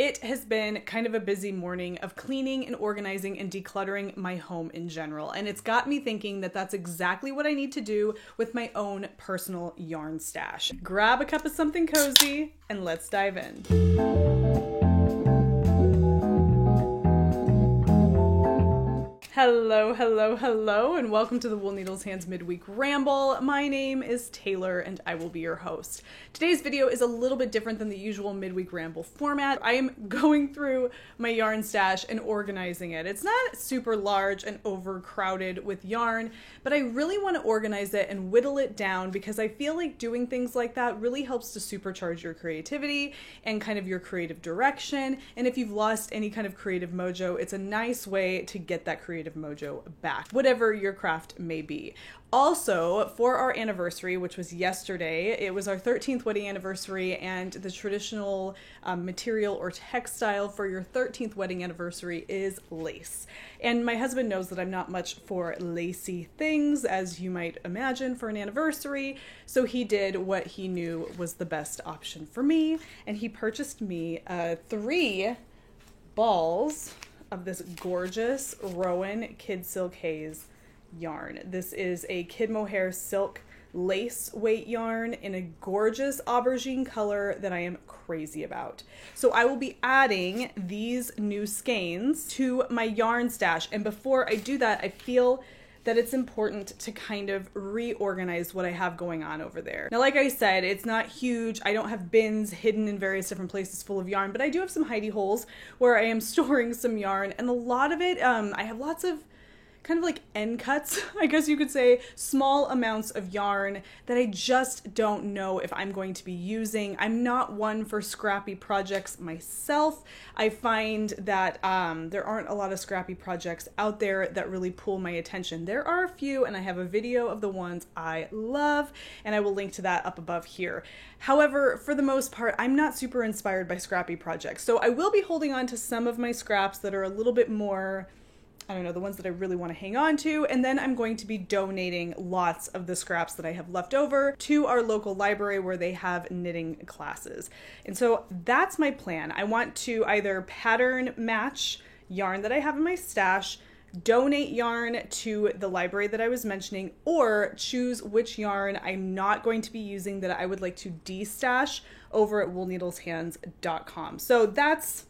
It has been kind of a busy morning of cleaning and organizing and decluttering my home in general, and it's got me thinking that that's exactly what I need to do with my own personal yarn stash. Grab a cup of something cozy and let's dive in. Hello, and welcome to the Wool Needles Hands Midweek Ramble. My name is Taylor, and I will be your host. Today's video is a little bit different than the usual midweek ramble format. I am going through my yarn stash and organizing it. It's not super large and overcrowded with yarn, but I really want to organize it and whittle it down because I feel like doing things like that really helps to supercharge your creativity and kind of your creative direction. And if you've lost any kind of creative mojo, it's a nice way to get that creative mojo back, whatever your craft may be. Also, for our anniversary, which was yesterday, it was our 13th wedding anniversary, and the traditional material or textile for your 13th wedding anniversary is lace. And my husband knows that I'm not much for lacy things, as you might imagine, for an anniversary, so he did what he knew was the best option for me, and he purchased me 3 balls of this gorgeous Rowan Kid Silk Haze yarn. This is a kid mohair silk lace weight yarn in a gorgeous aubergine color that I am crazy about. So I will be adding these new skeins to my yarn stash, and before I do that, I feel that it's important to kind of reorganize what I have going on over there. Now, like I said, it's not huge. I don't have bins hidden in various different places full of yarn, but I do have some hidey holes where I am storing some yarn, and a lot of it, I have lots of kind of like end cuts, I guess you could say, small amounts of yarn that I just don't know if I'm going to be using. I'm not one for scrappy projects myself. I find that there aren't a lot of scrappy projects out there that really pull my attention. There are a few, and I have a video of the ones I love, and I will link to that up above here. However, for the most part, I'm not super inspired by scrappy projects. So I will be holding on to some of my scraps that are a little bit more, I don't know, the ones that I really want to hang on to, and then I'm going to be donating lots of the scraps that I have left over to our local library where they have knitting classes. And so that's my plan. I want to either pattern match yarn that I have in my stash, donate yarn to the library that I was mentioning, or choose which yarn I'm not going to be using that I would like to de-stash over at woolneedleshands.com. So that's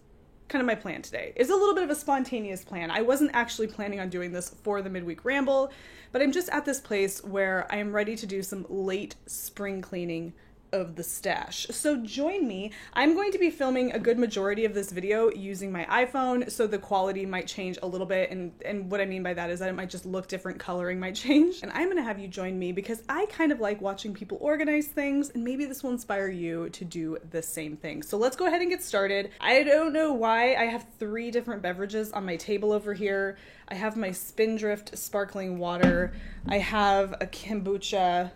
kind of my plan today. It's a little bit of a spontaneous plan. I wasn't actually planning on doing this for the midweek ramble, but I'm just at this place where I am ready to do some late spring cleaning of the stash. So join me. I'm going to be filming a good majority of this video using my iPhone, so the quality might change a little bit, and what I mean by that is that it might just look different, coloring might change. And I'm gonna have you join me because I kind of like watching people organize things, and maybe this will inspire you to do the same thing. So let's go ahead and get started. I don't know why I have 3 different beverages on my table over here. I have my Spindrift sparkling water, I have a kombucha,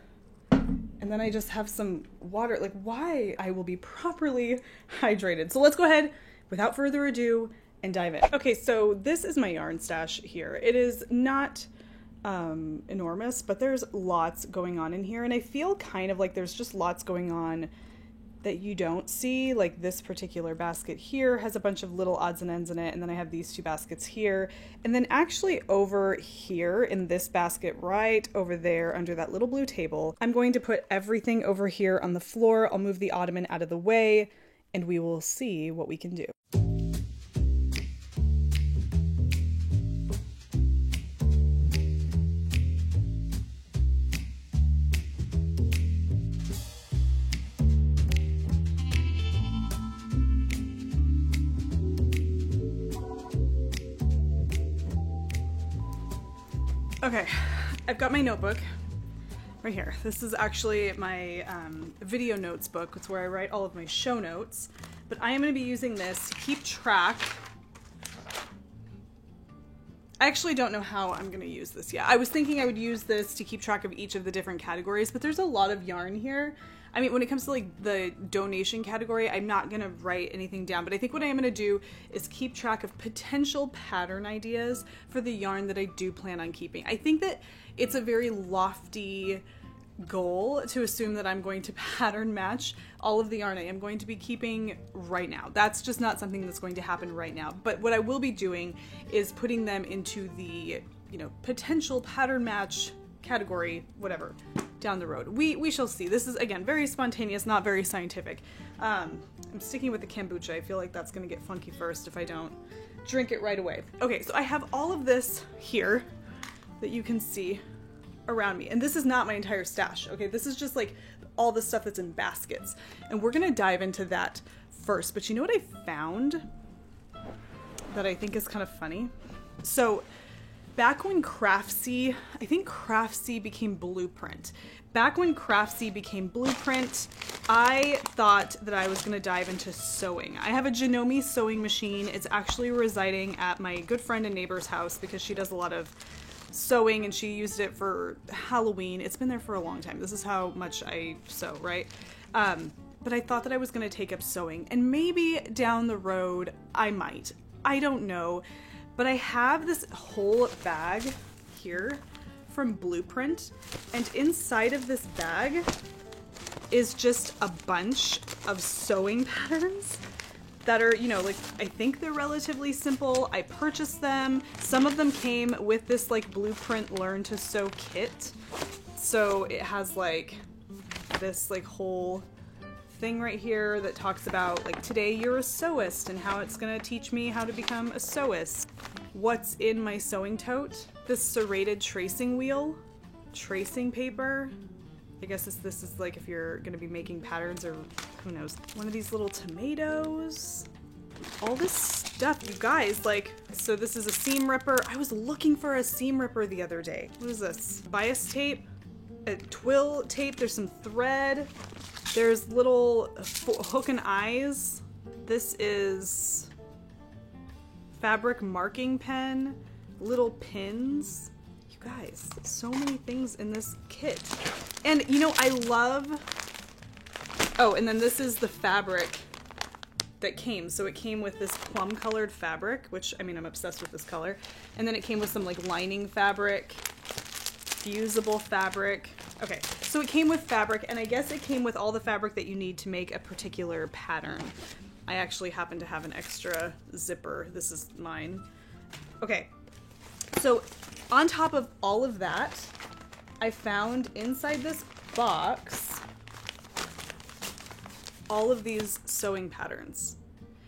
and then I just have some water. Like, why? I will be properly hydrated. So let's go ahead, without further ado, and dive in. Okay, so this is my yarn stash here. It is not enormous, but there's lots going on in here, and I feel kind of like there's just lots going on that you don't see. Like this particular basket here has a bunch of little odds and ends in it, and then I have these 2 baskets here, and then actually over here in this basket right over there under that little blue table, I'm going to put everything over here on the floor. I'll move the ottoman out of the way, and we will see what we can do. Okay, I've got my notebook right here. This is actually my video notes book. It's where I write all of my show notes, but I am going to be using this to keep track. I actually don't know how I'm going to use this yet. I was thinking I would use this to keep track of each of the different categories, but there's a lot of yarn here. I mean, when it comes to like the donation category, I'm not going to write anything down, but I think what I am going to do is keep track of potential pattern ideas for the yarn that I do plan on keeping. I think that it's a very lofty goal to assume that I'm going to pattern match all of the yarn I am going to be keeping right now. That's just not something that's going to happen right now. But what I will be doing is putting them into the, you know, potential pattern match category, whatever, down the road. We shall see. This is, again, very spontaneous, not very scientific. I'm sticking with the kombucha. I feel like that's going to get funky first if I don't drink it right away. Okay, so I have all of this here that you can see around me. And this is not my entire stash, okay? This is just like all the stuff that's in baskets. And we're gonna dive into that first. But you know what I found that I think is kind of funny? So back when Craftsy, I think Craftsy became Blueprint. Back when Craftsy became Blueprint, I thought that I was gonna dive into sewing. I have a Janome sewing machine. It's actually residing at my good friend and neighbor's house because she does a lot of sewing and she used it for Halloween. It's been there for a long time. This is how much I sew, right? But I thought that I was gonna take up sewing, and maybe down the road I might. I don't know. But I have this whole bag here from Blueprint, and inside of this bag is just a bunch of sewing patterns that are, you know, like, I think they're relatively simple. I purchased them. Some of them came with this like Blueprint Learn to Sew kit. So it has like this like whole thing right here that talks about like, today you're a sewist and how it's gonna teach me how to become a sewist. What's in my sewing tote? This serrated tracing wheel, tracing paper. I guess this is like if you're gonna be making patterns, or who knows. One of these little tomatoes. All this stuff, you guys, like, so this is a seam ripper. I was looking for a seam ripper the other day. What is this? Bias tape, a twill tape, there's some thread. There's little hook and eyes. This is fabric marking pen, little pins. You guys, so many things in this kit. And you know, I love, oh, and then this is the fabric that came. So it came with this plum colored fabric, which, I mean, I'm obsessed with this color. And then it came with some like lining fabric, fusible fabric. Okay, so it came with fabric, and I guess it came with all the fabric that you need to make a particular pattern. I actually happen to have an extra zipper. This is mine. Okay, so on top of all of that, I found inside this box all of these sewing patterns.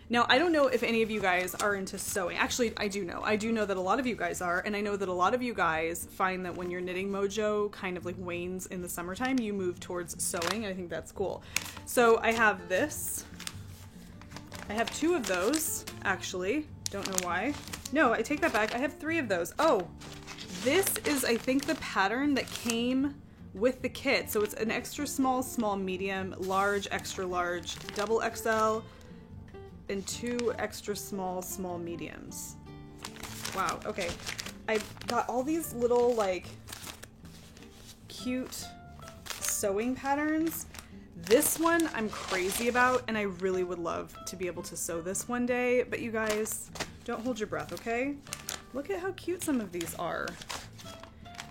Now, I don't know if any of you guys are into sewing. Actually, I do know. I do know that a lot of you guys are, and I know that a lot of you guys find that when your knitting mojo kind of like wanes in the summertime, you move towards sewing, and I think that's cool. So I have this. I have 2 of those, actually. Don't know why. No, I take that back. I have 3 of those. Oh, this is, I think, the pattern that came with the kit. So it's an extra small, small, medium, large, extra large, double XL, and 2 extra small, small mediums. Wow, okay. I've got all these little like cute sewing patterns. This one I'm crazy about, and I really would love to be able to sew this one day, but you guys, don't hold your breath, okay? Look at how cute some of these are.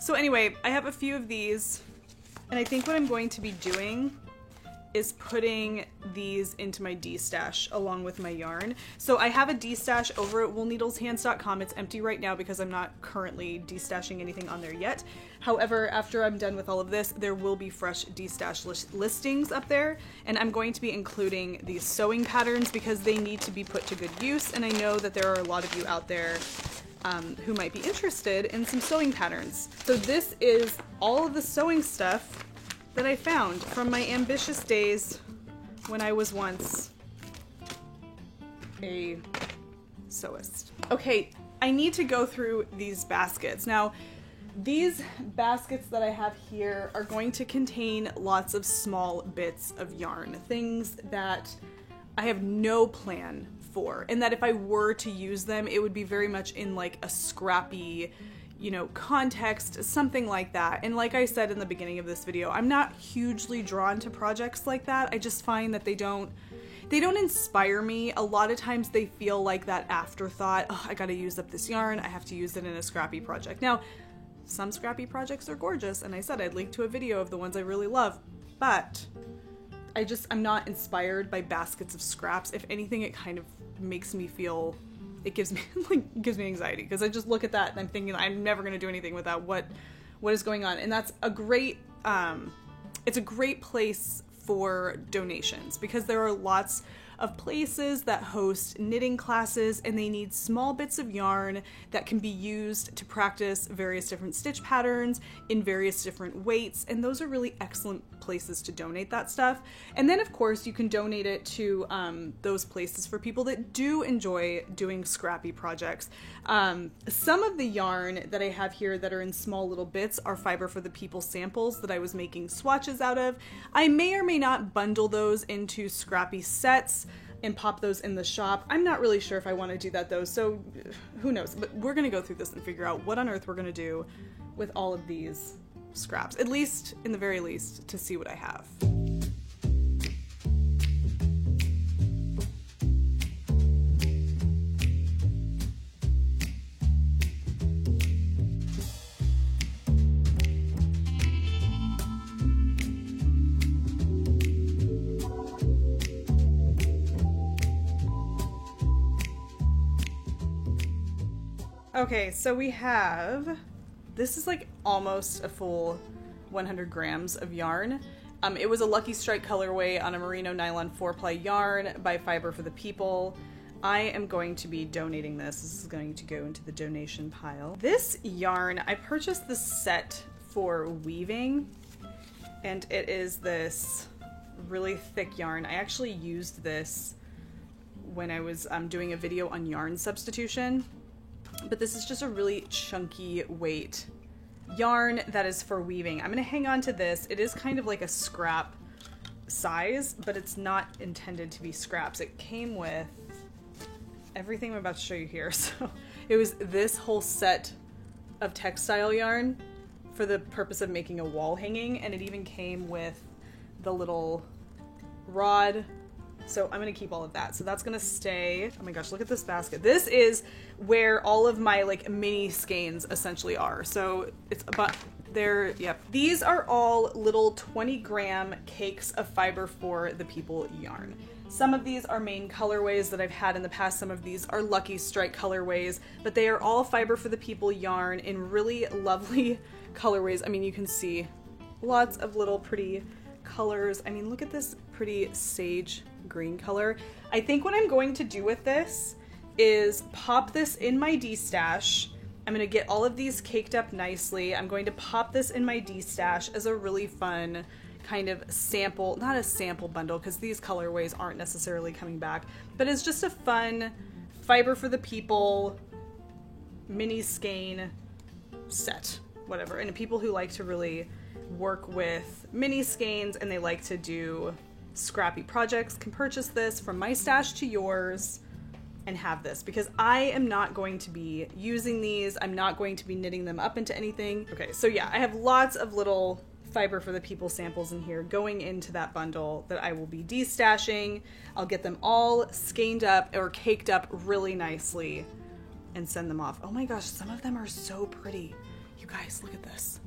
So anyway, I have a few of these, and I think what I'm going to be doing is putting these into my D-stash along with my yarn. So I have a D-stash over at woolneedleshands.com. It's empty right now because I'm not currently D-stashing anything on there yet. However, after I'm done with all of this, there will be fresh D-stash listings up there, and I'm going to be including these sewing patterns because they need to be put to good use, and I know that there are a lot of you out there who might be interested in some sewing patterns. So this is all of the sewing stuff that I found from my ambitious days when I was once a sewist. Okay, I need to go through these baskets. Now, these baskets that I have here are going to contain lots of small bits of yarn, things that I have no plan for, and that if I were to use them, it would be very much in like a scrappy, you know, context, something like that. And like I said in the beginning of this video, I'm not hugely drawn to projects like that. I just find that they don't inspire me. A lot of times they feel like that afterthought, oh, I gotta use up this yarn, I have to use it in a scrappy project. Now, some scrappy projects are gorgeous, and I said I'd link to a video of the ones I really love, but I'm not inspired by baskets of scraps. If anything, it kind of makes me feel, it gives me anxiety, because I just look at that and I'm thinking I'm never going to do anything with that. What is going on? And that's a great, it's a great place for donations, because there are lots of places that host knitting classes and they need small bits of yarn that can be used to practice various different stitch patterns in various different weights, and those are really excellent places to donate that stuff. And then of course you can donate it to those places for people that do enjoy doing scrappy projects. Some of the yarn that I have here that are in small little bits are Fiber for the People samples that I was making swatches out of. I may or may not bundle those into scrappy sets and pop those in the shop. I'm not really sure if I want to do that though, so who knows. But we're going to go through this and figure out what on earth we're going to do with all of these scraps, at least in the very least, to see what I have. Okay, so we have, this is like almost a full 100 grams of yarn. It was a Lucky Strike colorway on a merino nylon 4-ply yarn by Fiber for the People. I am going to be donating this. This is going to go into the donation pile. This yarn, I purchased this set for weaving, and it is this really thick yarn. I actually used this when I was doing a video on yarn substitution. But this is just a really chunky weight yarn that is for weaving. I'm going to hang on to this. It is kind of like a scrap size, but it's not intended to be scraps. It came with everything I'm about to show you here. So it was this whole set of textile yarn for the purpose of making a wall hanging, and it even came with the little rod. So I'm going to keep all of that. So that's going to stay. Oh my gosh, look at this basket. This is where all of my like mini skeins essentially are. So it's about there. Yep. These are all little 20-gram cakes of Fiber for the People yarn. Some of these are main colorways that I've had in the past. Some of these are Lucky Strike colorways, but they are all Fiber for the People yarn in really lovely colorways. I mean, you can see lots of little pretty colors. I mean, look at this pretty sage green color. I think what I'm going to do with this is pop this in my D-stash. I'm going to get all of these caked up nicely. I'm going to pop this in my D-stash as a really fun kind of sample, not a sample bundle because these colorways aren't necessarily coming back, but it's just a fun Fiber for the People mini skein set, whatever. And people who like to really work with mini skeins and they like to do scrappy projects can purchase this from my stash to yours and have this, because I am not going to be using these. I'm not going to be knitting them up into anything. Okay, so yeah, I have lots of little Fiber for the People samples in here going into that bundle that I will be de-stashing. I'll get them all skeined up or caked up really nicely and send them off. Oh my gosh, some of them are so pretty. You guys, look at this.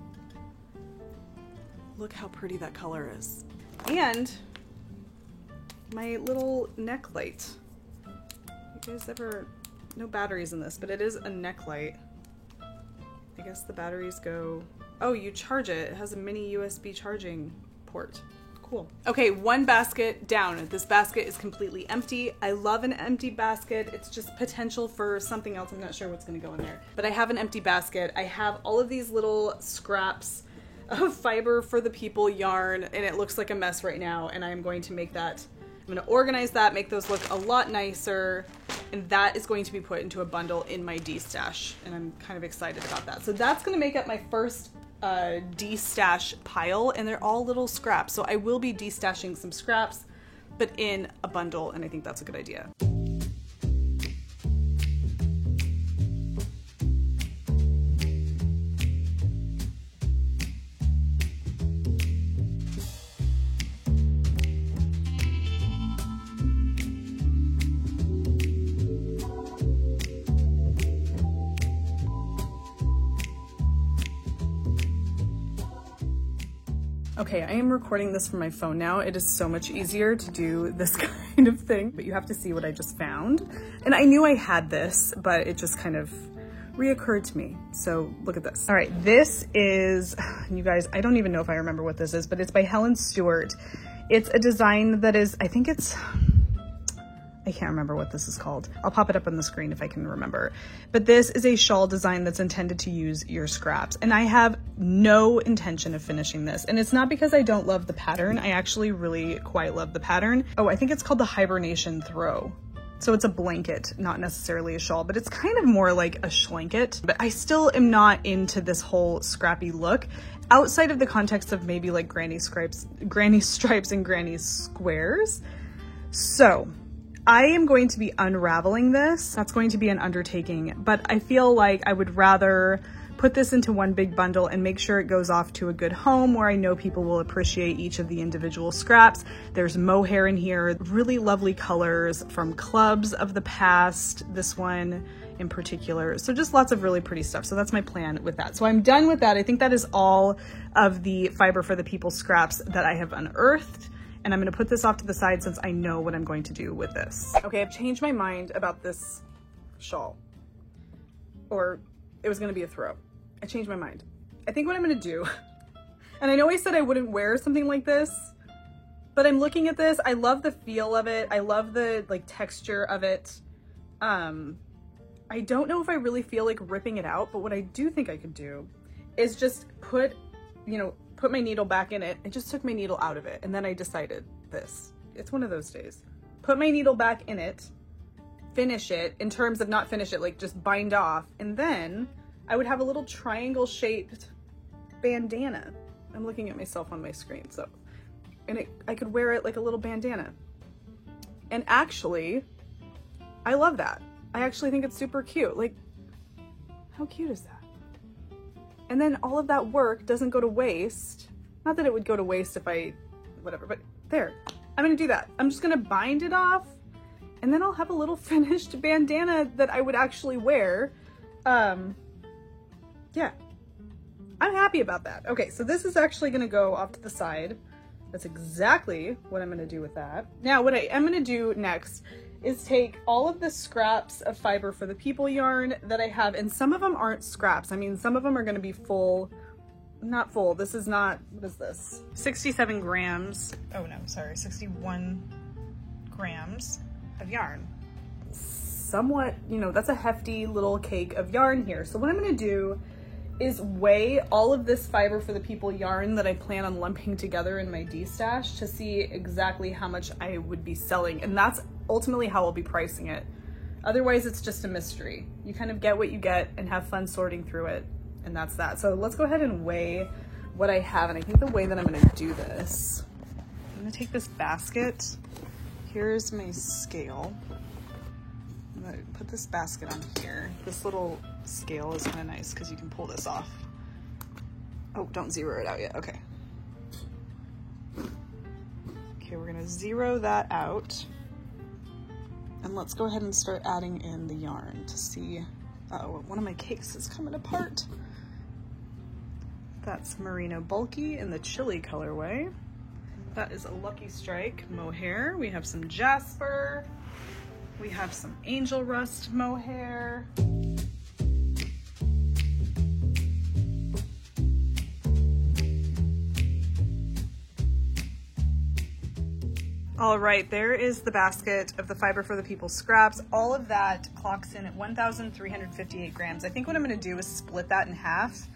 Look how pretty that color is. And my little neck light. You guys ever, no batteries in this, but it is a neck light. I guess the batteries go, oh, you charge it. It has a mini USB charging port. Cool. Okay, one basket down. This basket is completely empty. I love an empty basket. It's just potential for something else. I'm not sure what's gonna go in there, but I have an empty basket. I have all of these little scraps of Fiber for the People yarn, and it looks like a mess right now, and I'm going to make that, I'm going to organize that, make those look a lot nicer, and that is going to be put into a bundle in my D-stash, and I'm kind of excited about that. So that's going to make up my first D-stash pile, and they're all little scraps. So I will be D-stashing some scraps, but in a bundle, and I think that's a good idea. Okay, I am recording this from my phone now. It is so much easier to do this kind of thing, but you have to see what I just found. And I knew I had this, but it just kind of reoccurred to me. So look at this. All right, this is, you guys, I don't even know if I remember what this is, but it's by Helen Stewart. It's a design that is, I can't remember what this is called. I'll pop it up on the screen if I can remember. But this is a shawl design that's intended to use your scraps. And I have no intention of finishing this. And it's not because I don't love the pattern. I actually really quite love the pattern. Oh, I think it's called the Hibernation Throw. So it's a blanket, not necessarily a shawl, but it's kind of more like a schlanket. But I still am not into this whole scrappy look outside of the context of maybe like granny stripes and granny squares. So I am going to be unraveling this. That's going to be an undertaking, but I feel like I would rather put this into one big bundle and make sure it goes off to a good home where I know people will appreciate each of the individual scraps. There's mohair in here, really lovely colors from clubs of the past, this one in particular. So just lots of really pretty stuff. So that's my plan with that. So I'm done with that. I think that is all of the Fiber for the People scraps that I have unearthed. And I'm gonna put this off to the side since I know what I'm going to do with this. Okay, I've changed my mind about this shawl. Or it was gonna be a throw. I changed my mind. I think what I'm gonna do, and I know I said I wouldn't wear something like this, but I'm looking at this, I love the feel of it. I love the like texture of it. I don't know if I really feel like ripping it out, but what I do think I could do is just put my needle back in it. I just took my needle out of it and then I decided this. It's one of those days. Put my needle back in it, finish it, in terms of not finish it, like just bind off, and then I would have a little triangle shaped bandana. I'm looking at myself on my screen, so, and I could wear it like a little bandana. And actually, I love that. I actually think it's super cute. Like, how cute is that? And then all of that work doesn't go to waste. Not that it would go to waste if whatever, but there. I'm gonna do that. I'm just gonna bind it off and then I'll have a little finished bandana that I would actually wear. Yeah, I'm happy about that. Okay, so this is actually gonna go off to the side. That's exactly what I'm gonna do with that. Now, what I am gonna do next is take all of the scraps of Fiber for the People yarn that I have, and some of them aren't scraps. I mean, some of them are gonna be full, not full. This is not, what is this? 67 grams. Oh no, sorry, 61 grams of yarn. Somewhat, that's a hefty little cake of yarn here. So what I'm gonna do is weigh all of this Fiber for the People yarn that I plan on lumping together in my D-stash to see exactly how much I would be selling. And that's ultimately how I'll be pricing it. Otherwise, it's just a mystery. You kind of get what you get and have fun sorting through it. And that's that. So let's go ahead and weigh what I have. And I think the way that I'm gonna do this, I'm gonna take this basket. Here's my scale. I'm gonna put this basket on here. This little scale is kind of nice because you can pull this off. Oh, don't zero it out yet. Okay. Okay, we're gonna zero that out. And let's go ahead and start adding in the yarn to see. Uh-oh, one of my cakes is coming apart. That's Merino Bulky in the chili colorway. That is a Lucky Strike mohair. We have some Jasper. We have some Angel Rust mohair. All right, there is the basket of the Fiber for the People scraps. All of that clocks in at 1,358 grams. I think what I'm gonna do is split that in half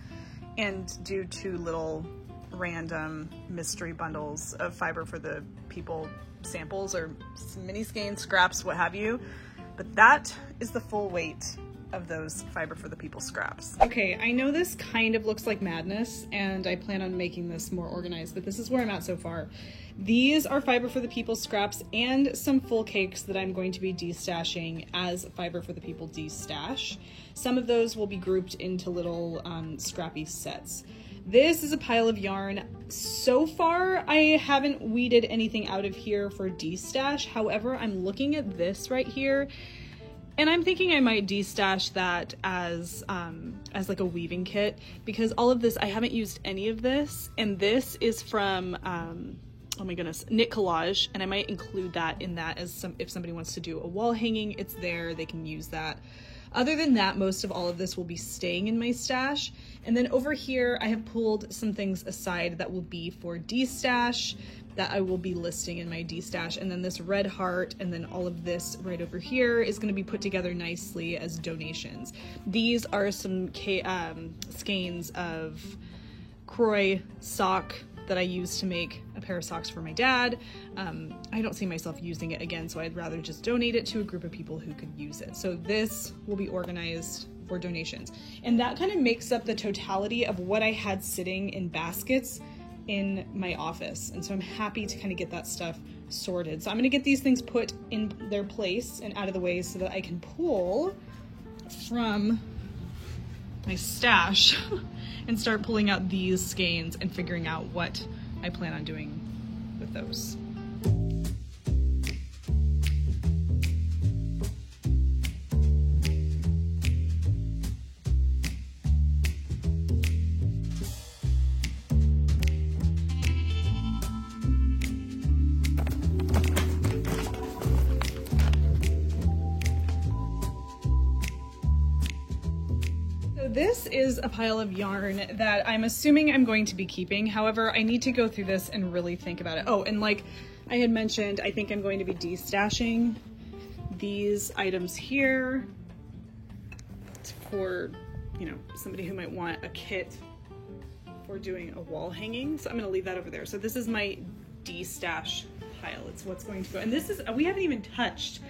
and do 2 little random mystery bundles of Fiber for the People samples or mini skein scraps, what have you. But that is the full weight of those Fiber for the People scraps. Okay, I know this kind of looks like madness and I plan on making this more organized, but this is where I'm at so far. These are Fiber for the People scraps and some full cakes that I'm going to be de-stashing as Fiber for the People de-stash. Some of those will be grouped into little scrappy sets. This is a pile of yarn. So far, I haven't weeded anything out of here for de-stash. However, I'm looking at this right here. And I'm thinking I might de-stash that as like a weaving kit, because all of this, I haven't used any of this, and this is from, oh my goodness, Knit Collage, and I might include that in that as if somebody wants to do a wall hanging, it's there, they can use that. Other than that, most of all of this will be staying in my stash. And then over here, I have pulled some things aside that will be for de-stash, that I will be listing in my de-stash. And then this red heart, and then all of this right over here is gonna be put together nicely as donations. These are some skeins of Croy sock that I used to make a pair of socks for my dad. I don't see myself using it again, so I'd rather just donate it to a group of people who could use it. So this will be organized for donations. And that kind of makes up the totality of what I had sitting in baskets in my office. And so I'm happy to kind of get that stuff sorted. So I'm gonna get these things put in their place and out of the way so that I can pull from my stash and start pulling out these skeins and figuring out what I plan on doing with those. This is a pile of yarn that I'm assuming I'm going to be keeping. However, I need to go through this and really think about it. Oh, and like I had mentioned, I think I'm going to be de-stashing these items here for, you know, somebody who might want a kit for doing a wall hanging. So I'm going to leave that over there. So this is my de-stash pile. It's what's going to go. And this is, we haven't even touched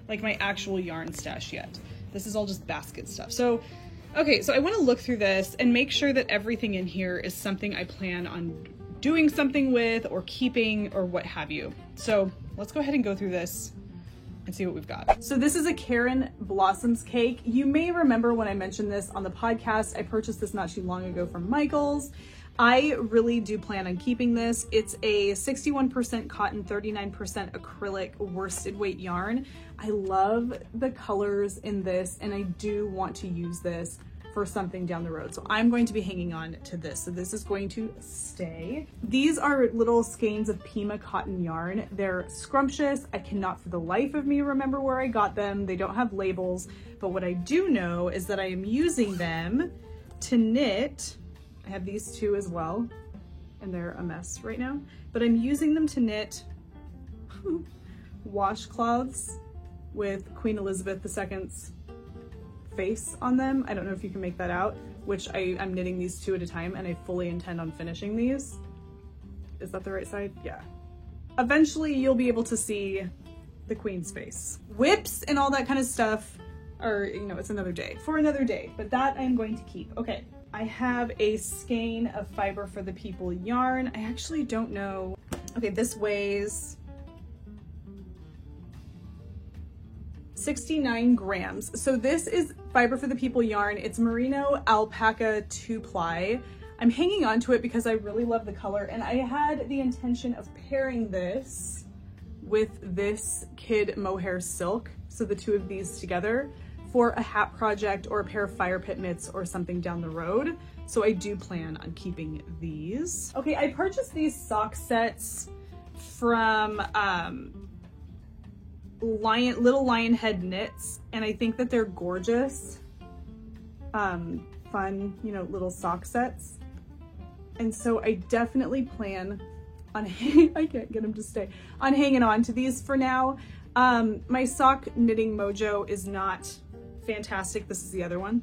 like my actual yarn stash yet. This is all just basket stuff. So okay, so I want to look through this and make sure that everything in here is something I plan on doing something with or keeping or what have you. So let's go ahead and go through this and see what we've got. So this is a Karen Blossoms cake. You may remember when I mentioned this on the podcast, I purchased this not too long ago from Michaels. I really do plan on keeping this. It's a 61% cotton, 39% acrylic worsted weight yarn. I love the colors in this and I do want to use this for something down the road. So I'm going to be hanging on to this. So this is going to stay. These are little skeins of Pima cotton yarn. They're scrumptious. I cannot for the life of me remember where I got them. They don't have labels, but what I do know is that I am using them to knit. I have these two as well, and they're a mess right now, but I'm using them to knit washcloths with Queen Elizabeth II's face on them. I don't know if you can make that out, which I'm knitting these two at a time, and I fully intend on finishing these. Is that the right side? Yeah. Eventually you'll be able to see the Queen's face. Whips and all that kind of stuff are, you know, it's another day, for another day, but that I'm going to keep. Okay. I have a skein of Fiber for the People yarn. I actually don't know. Okay, this weighs 69 grams. So this is Fiber for the People yarn. It's merino alpaca 2-ply. I'm hanging on to it because I really love the color, and I had the intention of pairing this with this Kid Mohair silk. So the two of these together for a hat project or a pair of fire pit mitts or something down the road. So I do plan on keeping these. Okay, I purchased these sock sets from Little Lionhead Knits, and I think that they're gorgeous. Fun, you know, little sock sets. And so I definitely plan on, I can't get them to stay, on hanging on to these for now. My sock knitting mojo is not fantastic. This is the other one.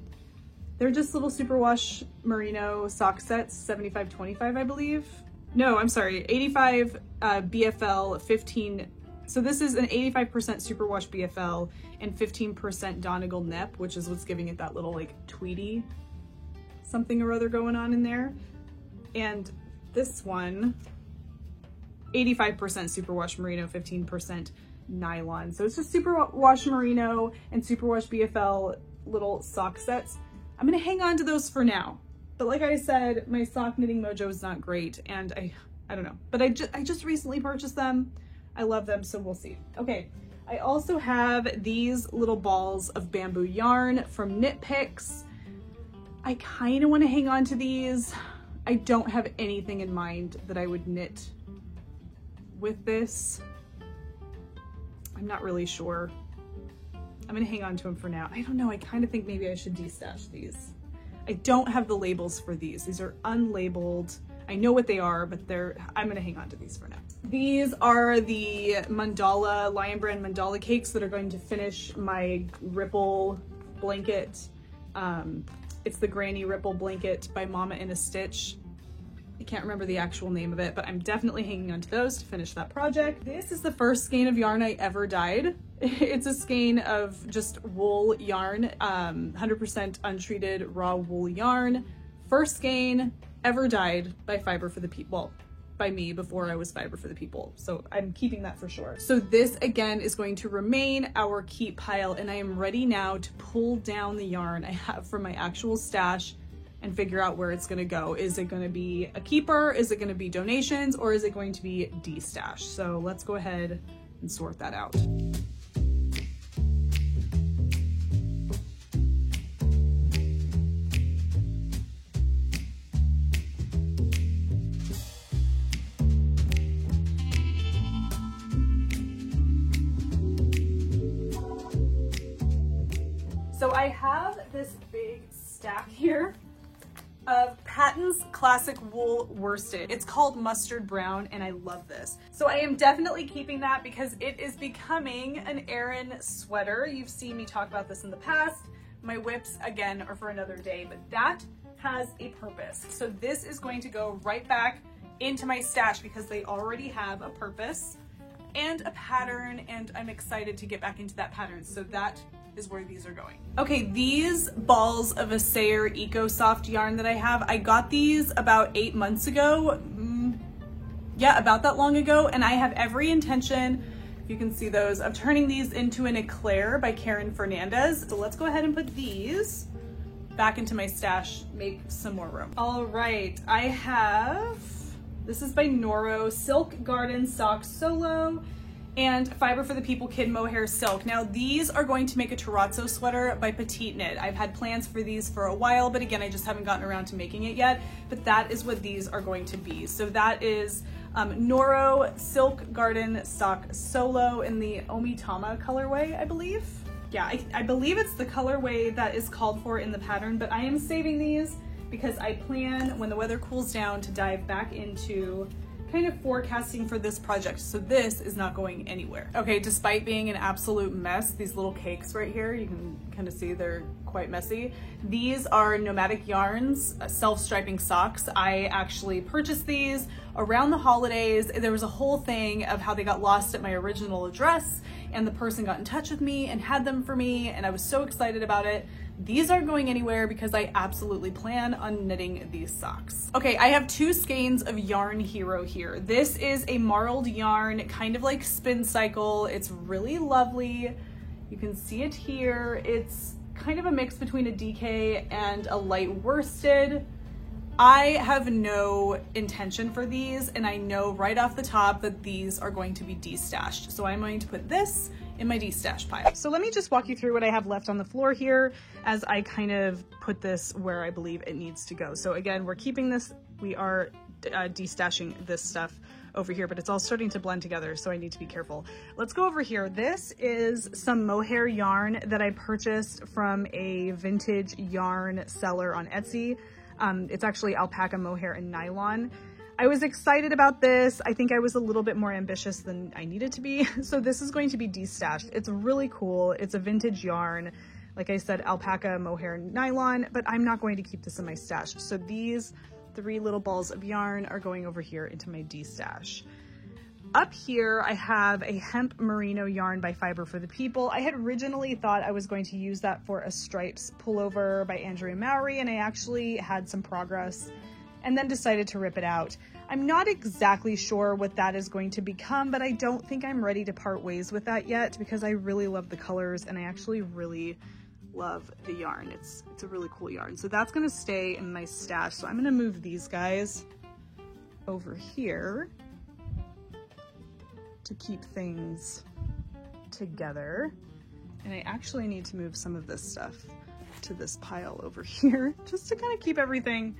They're just little superwash merino sock sets, 75-25, I believe. No, I'm sorry, 85 BFL, 15. So this is an 85% superwash BFL and 15% Donegal Nep, which is what's giving it that little like tweedy something or other going on in there. And this one, 85% superwash merino, 15% nylon. So it's just superwash merino and superwash BFL little sock sets. I'm gonna hang on to those for now. But like I said, my sock knitting mojo is not great, and I don't know. But I just recently purchased them. I love them, so we'll see. Okay, I also have these little balls of bamboo yarn from Knit Picks. I kind of want to hang on to these. I don't have anything in mind that I would knit with this. I'm not really sure. I'm gonna hang on to them for now. I don't know, I kind of think maybe I should destash these. I don't have the labels for these. These are unlabeled. I know what they are, but I'm gonna hang on to these for now. These are the mandala, Lion Brand mandala cakes that are going to finish my Ripple blanket. It's the Granny Ripple blanket by Mama in a Stitch. I can't remember the actual name of it, but I'm definitely hanging on to those to finish that project. This is the first skein of yarn I ever dyed. It's a skein of just wool yarn, 100% untreated raw wool yarn. First skein ever dyed by Fiber for the People, by me before I was Fiber for the People. So I'm keeping that for sure. So this again is going to remain our keep pile, and I am ready now to pull down the yarn I have from my actual stash and figure out where it's gonna go. Is it gonna be a keeper? Is it gonna be donations? Or is it going to be destash? So let's go ahead and sort that out. So I have this big stack here of Patton's Classic Wool Worsted. It's called Mustard Brown, and I love this. So I am definitely keeping that because it is becoming an Erin sweater. You've seen me talk about this in the past. My whips, again, are for another day, but that has a purpose. So this is going to go right back into my stash because they already have a purpose and a pattern, and I'm excited to get back into that pattern. So that is where these are going. Okay, these balls of Asayer Eco Soft yarn that I have, I got these about 8 months ago. Yeah, about that long ago, and I have every intention, if you can see those, of turning these into an Eclair by Karen Fernandez. So let's go ahead and put these back into my stash, make some more room. All right, I have, this is by Noro, Silk Garden Sock Solo, and Fiber for the People Kid Mohair Silk. Now these are going to make a terrazzo sweater by Petite Knit. I've had plans for these for a while, but again, I just haven't gotten around to making it yet, but that is what these are going to be. So that is Noro Silk Garden Sock Solo in the Omitama colorway, I believe. Yeah, I believe it's the colorway that is called for in the pattern, but I am saving these because I plan, when the weather cools down, to dive back into kind of forecasting for this project. So this is not going anywhere. Okay, despite being an absolute mess, these little cakes right here, you can kind of see they're quite messy. These are Nomadic Yarns self-striping socks. I actually purchased these around the holidays. There was a whole thing of how they got lost at my original address, and the person got in touch with me and had them for me, and I was so excited about it. These aren't going anywhere because I absolutely plan on knitting these socks. Okay, I have 2 skeins of Yarn Hero here. This is a marled yarn, kind of like Spin Cycle. It's really lovely. You can see it here. It's kind of a mix between a DK and a light worsted. I have no intention for these, and I know right off the top that these are going to be destashed. So I'm going to put this in my destash pile. So let me just walk you through what I have left on the floor here as I kind of put this where I believe it needs to go. So again, we're keeping this, we are destashing this stuff over here, but it's all starting to blend together, so I need to be careful. Let's go over here. This is some mohair yarn that I purchased from a vintage yarn seller on Etsy. It's actually alpaca, mohair, and nylon. I was excited about this. I think I was a little bit more ambitious than I needed to be. So this is going to be destashed. It's really cool. It's a vintage yarn. Like I said, alpaca, mohair, nylon, but I'm not going to keep this in my stash. So these 3 little balls of yarn are going over here into my destash. Up here, I have a hemp merino yarn by Fiber for the People. I had originally thought I was going to use that for a stripes pullover by Andrea Mowry, and I actually had some progress and then decided to rip it out. I'm not exactly sure what that is going to become, but I don't think I'm ready to part ways with that yet because I really love the colors and I actually really love the yarn. It's a really cool yarn. So that's gonna stay in my stash. So I'm gonna move these guys over here to keep things together. And I actually need to move some of this stuff to this pile over here just to kind of keep everything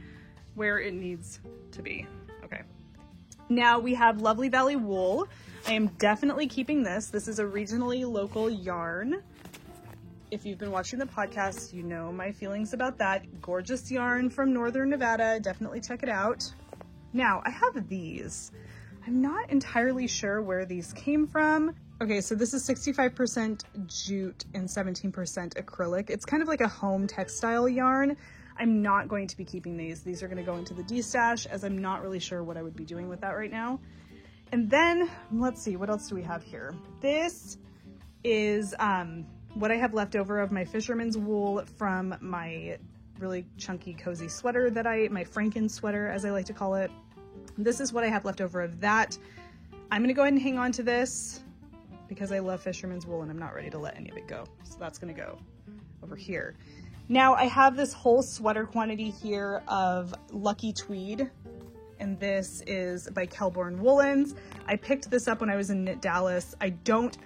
where it needs to be. Okay. Now we have Lovely Valley wool. I am definitely keeping this. This is a regionally local yarn. If you've been watching the podcast, you know my feelings about that. Gorgeous yarn from Northern Nevada. Definitely check it out. Now I have these. I'm not entirely sure where these came from. Okay, so this is 65% jute and 17% acrylic. It's kind of like a home textile yarn. I'm not going to be keeping these. These are going to go into the D-stash, as I'm not really sure what I would be doing with that right now. And then let's see, what else do we have here? This is what I have left over of my fisherman's wool from my really chunky cozy sweater that my Franken sweater, as I like to call it. This is what I have left over of that. I'm going to go ahead and hang on to this because I love fisherman's wool and I'm not ready to let any of it go. So that's going to go over here. Now I have this whole sweater quantity here of Lucky Tweed, and this is by Kelborn Woolens. I picked this up when I was in Knit Dallas. I don't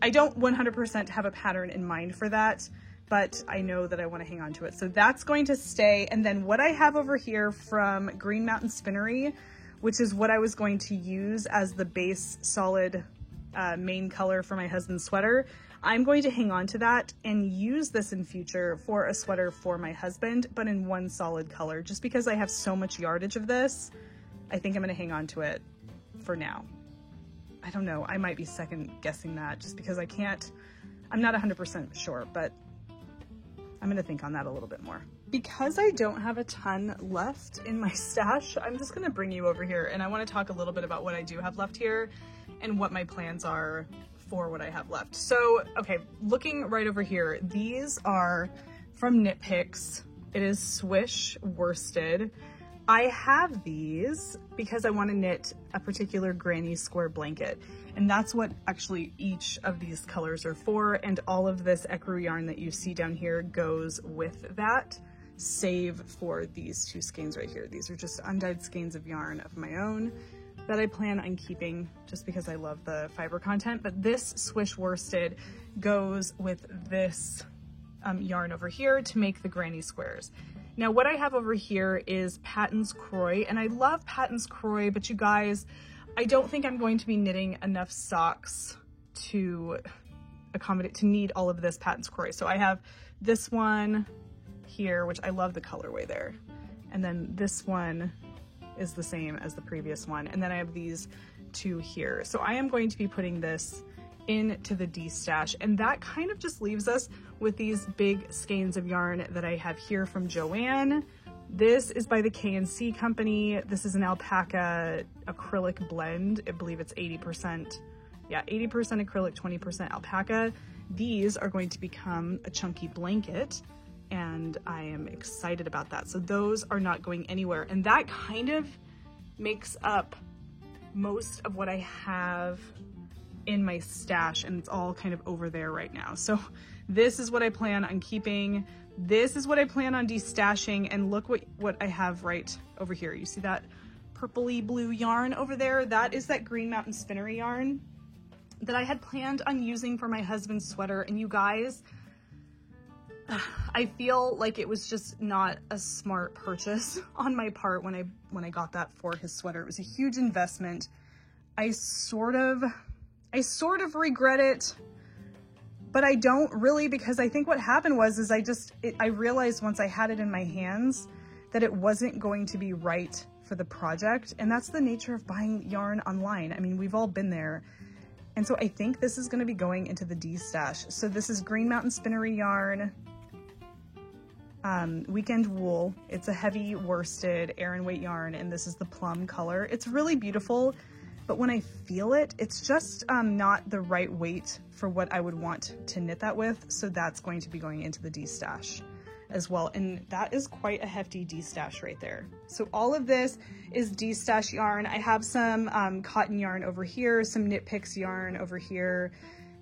100% have a pattern in mind for that, but I know that I want to hang on to it. So that's going to stay. And then what I have over here from Green Mountain Spinnery, which is what I was going to use as the base solid main color for my husband's sweater, I'm going to hang on to that and use this in future for a sweater for my husband, but in one solid color. Just because I have so much yardage of this, I think I'm going to hang on to it for now. I don't know, I might be second guessing that just because I'm not 100% sure, but I'm gonna think on that a little bit more. Because I don't have a ton left in my stash, I'm just gonna bring you over here and I wanna talk a little bit about what I do have left here and what my plans are for what I have left. So, okay, looking right over here, these are from Knit Picks. It is Swish worsted. I have these because I want to knit a particular granny square blanket, and that's what actually each of these colors are for, and all of this ecru yarn that you see down here goes with that, save for these two skeins right here. These are just undyed skeins of yarn of my own that I plan on keeping just because I love the fiber content, but this Swish worsted goes with this yarn over here to make the granny squares. Now what I have over here is Patons Kroy, and I love Patons Kroy, but you guys, I don't think I'm going to be knitting enough socks to need all of this Patons Kroy. So I have this one here, which I love the colorway there. And then this one is the same as the previous one. And then I have these two here. So I am going to be putting this into the D-stash, and that kind of just leaves us with these big skeins of yarn that I have here from Joann. This is by the K&C company. This is an alpaca acrylic blend. I believe it's 80%, yeah, 80% acrylic, 20% alpaca. These are going to become a chunky blanket, and I am excited about that. So those are not going anywhere, and that kind of makes up most of what I have in my stash, and it's all kind of over there right now. So this is what I plan on keeping. This is what I plan on destashing, and look what I have right over here. You see that purpley blue yarn over there? That is that Green Mountain Spinnery yarn that I had planned on using for my husband's sweater, and you guys, I feel like it was just not a smart purchase on my part when I got that for his sweater. It was a huge investment. I sort of regret it, but I don't really, because I think what happened was I realized once I had it in my hands that it wasn't going to be right for the project. And that's the nature of buying yarn online. I mean, we've all been there. And so I think this is going to be going into the D-stash. So this is Green Mountain Spinnery yarn, Weekend Wool. It's a heavy worsted Aran weight yarn, and this is the plum color. It's really beautiful, but when I feel it, it's just not the right weight for what I would want to knit that with. So that's going to be going into the D-stash as well. And that is quite a hefty D-stash right there. So all of this is D-stash yarn. I have some cotton yarn over here, some Knit Picks yarn over here,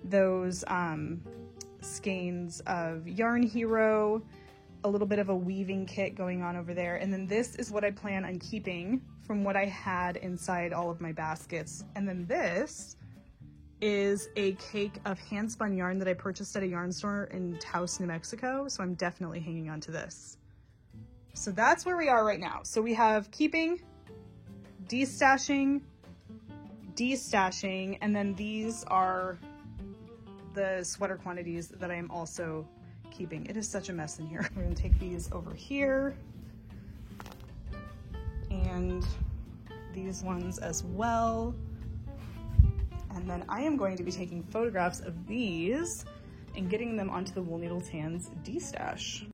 those skeins of Yarn Hero, a little bit of a weaving kit going on over there. And then this is what I plan on keeping from what I had inside all of my baskets. And then this is a cake of hand spun yarn that I purchased at a yarn store in Taos, New Mexico. So I'm definitely hanging on to this. So that's where we are right now. So we have keeping, destashing, and then these are the sweater quantities that I am also keeping. It is such a mess in here. We're gonna take these over here and these ones as well. And then I am going to be taking photographs of these and getting them onto the Wool Needles Hands D-Stash.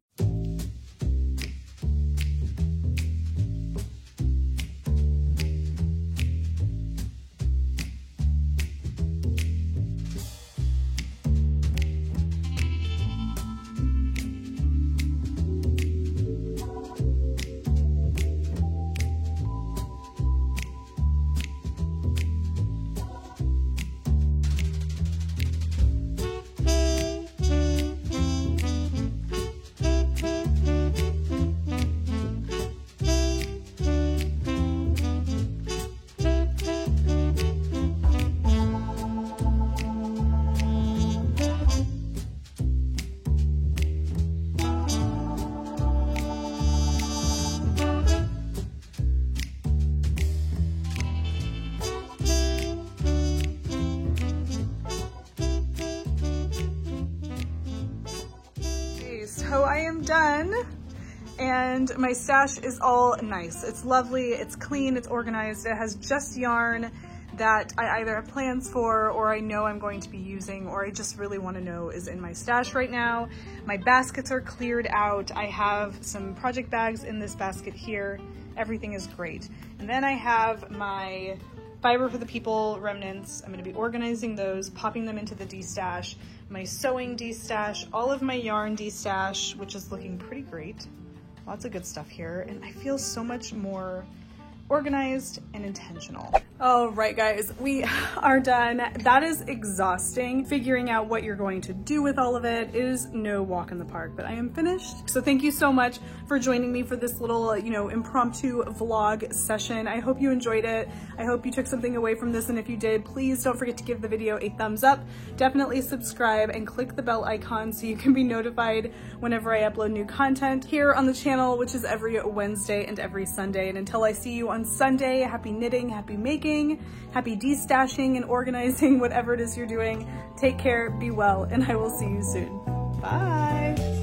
So I am done and my stash is all nice. It's lovely, it's clean, it's organized. It has just yarn that I either have plans for or I know I'm going to be using or I just really want to know is in my stash right now. My baskets are cleared out. I have some project bags in this basket here. Everything is great. And then I have my Fiber for the People remnants. I'm going to be organizing those, popping them into the D-Stash, my sewing D-Stash, all of my yarn D-Stash, which is looking pretty great. Lots of good stuff here, and I feel so much more organized and intentional. All right, guys, we are done. That is exhausting. Figuring out what you're going to do with all of it is no walk in the park, but I am finished. So thank you so much for joining me for this little, impromptu vlog session. I hope you enjoyed it. I hope you took something away from this, and if you did, please don't forget to give the video a thumbs up. Definitely subscribe and click the bell icon so you can be notified whenever I upload new content here on the channel, which is every Wednesday and every Sunday. And until I see you on Sunday, happy knitting, happy making, happy de-stashing and organizing, whatever it is you're doing. Take care, be well, and I will see you soon. Bye.